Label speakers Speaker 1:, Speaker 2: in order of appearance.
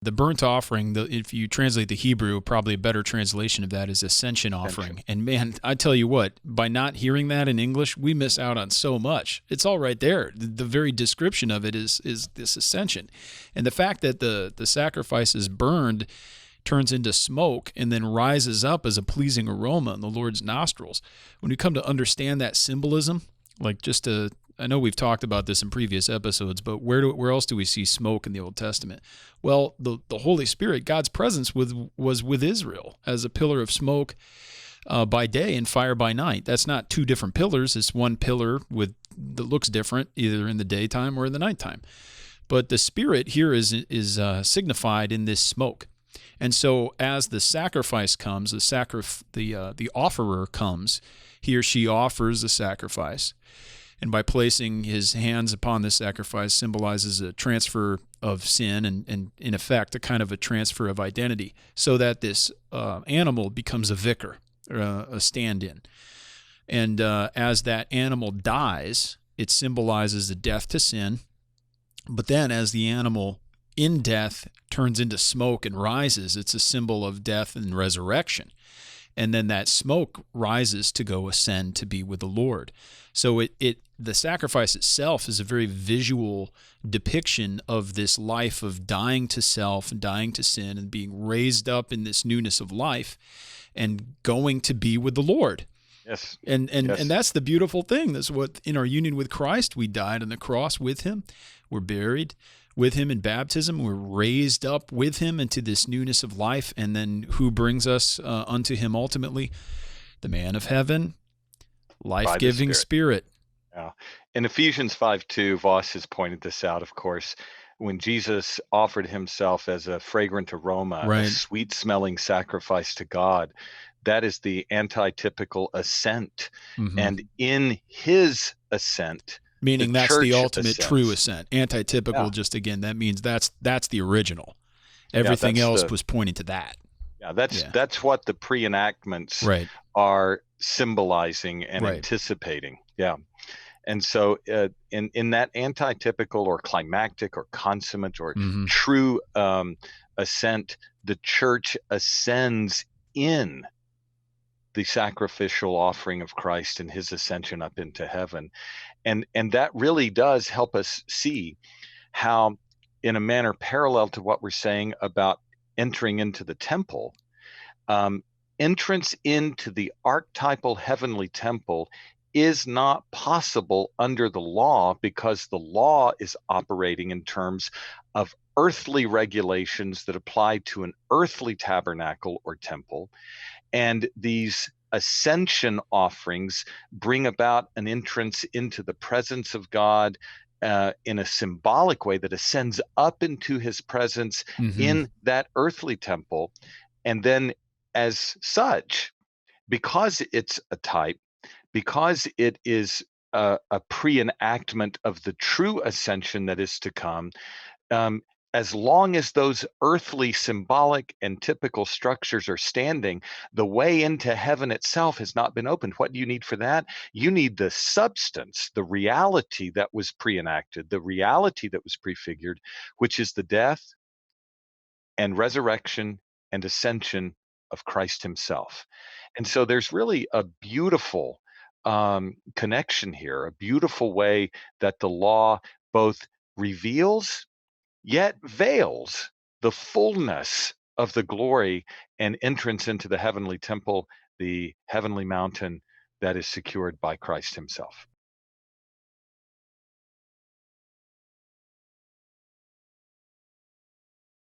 Speaker 1: The burnt offering, if you translate the Hebrew, probably a better translation of that is ascension offering.
Speaker 2: Ascension.
Speaker 1: And man, I tell you what, by not hearing that in English, we miss out on so much. It's all right there. The very description of it is this ascension. And the fact that the sacrifice is burned turns into smoke and then rises up as a pleasing aroma in the Lord's nostrils. When you come to understand that symbolism, like I know we've talked about this in previous episodes, but where else do we see smoke in the Old Testament? Well, the Holy Spirit, God's presence was with Israel as a pillar of smoke by day and fire by night. That's not two different pillars. It's one pillar that looks different either in the daytime or in the nighttime. But the Spirit here is signified in this smoke. And so as the sacrifice comes, the offerer comes, he or she offers the sacrifice. And by placing his hands upon the sacrifice symbolizes a transfer of sin and in effect, a kind of a transfer of identity, so that this animal becomes a vicar, a stand-in. And as that animal dies, it symbolizes the death to sin. But then as the animal in death turns into smoke and rises, it's a symbol of death and resurrection. And then that smoke rises to go ascend to be with the Lord. So the sacrifice itself is a very visual depiction of this life of dying to self and dying to sin and being raised up in this newness of life and going to be with the Lord.
Speaker 2: Yes.
Speaker 1: And
Speaker 2: Yes.
Speaker 1: that's the beautiful thing. That's what, in our union with Christ, we died on the cross with him. We're buried with him in baptism. We're raised up with him into this newness of life. And then who brings us unto him ultimately? The man of heaven, life-giving Spirit.
Speaker 2: Yeah. In Ephesians 5:2, Voss has pointed this out, of course, when Jesus offered himself as a fragrant aroma,
Speaker 1: Right.
Speaker 2: a sweet-smelling sacrifice to God. That is the antitypical ascent.
Speaker 1: Mm-hmm.
Speaker 2: And in his ascent,
Speaker 1: meaning that's the ultimate
Speaker 2: ascends.
Speaker 1: True ascent. Antitypical, just again, that means that's the original. Everything else was pointing to that.
Speaker 2: Yeah, that's what the pre-enactments are symbolizing and anticipating. Yeah. And so in that antitypical or climactic or consummate or true ascent, the church ascends in the sacrificial offering of Christ and his ascension up into heaven. And that really does help us see how, in a manner parallel to what we're saying about entering into the temple, entrance into the archetypal heavenly temple is not possible under the law, because the law is operating in terms of earthly regulations that apply to an earthly tabernacle or temple. And these ascension offerings bring about an entrance into the presence of God in a symbolic way that ascends up into his presence in that earthly temple. And then as such, because it's a type, because it is a pre-enactment of the true ascension that is to come, as long as those earthly symbolic and typical structures are standing, the way into heaven itself has not been opened. What do you need for that? You need the substance, the reality that was pre-enacted, the reality that was prefigured, which is the death and resurrection and ascension of Christ himself. And so there's really a beautiful connection here, a beautiful way that the law both reveals yet veils the fullness of the glory and entrance into the heavenly temple, the heavenly mountain that is secured by Christ himself.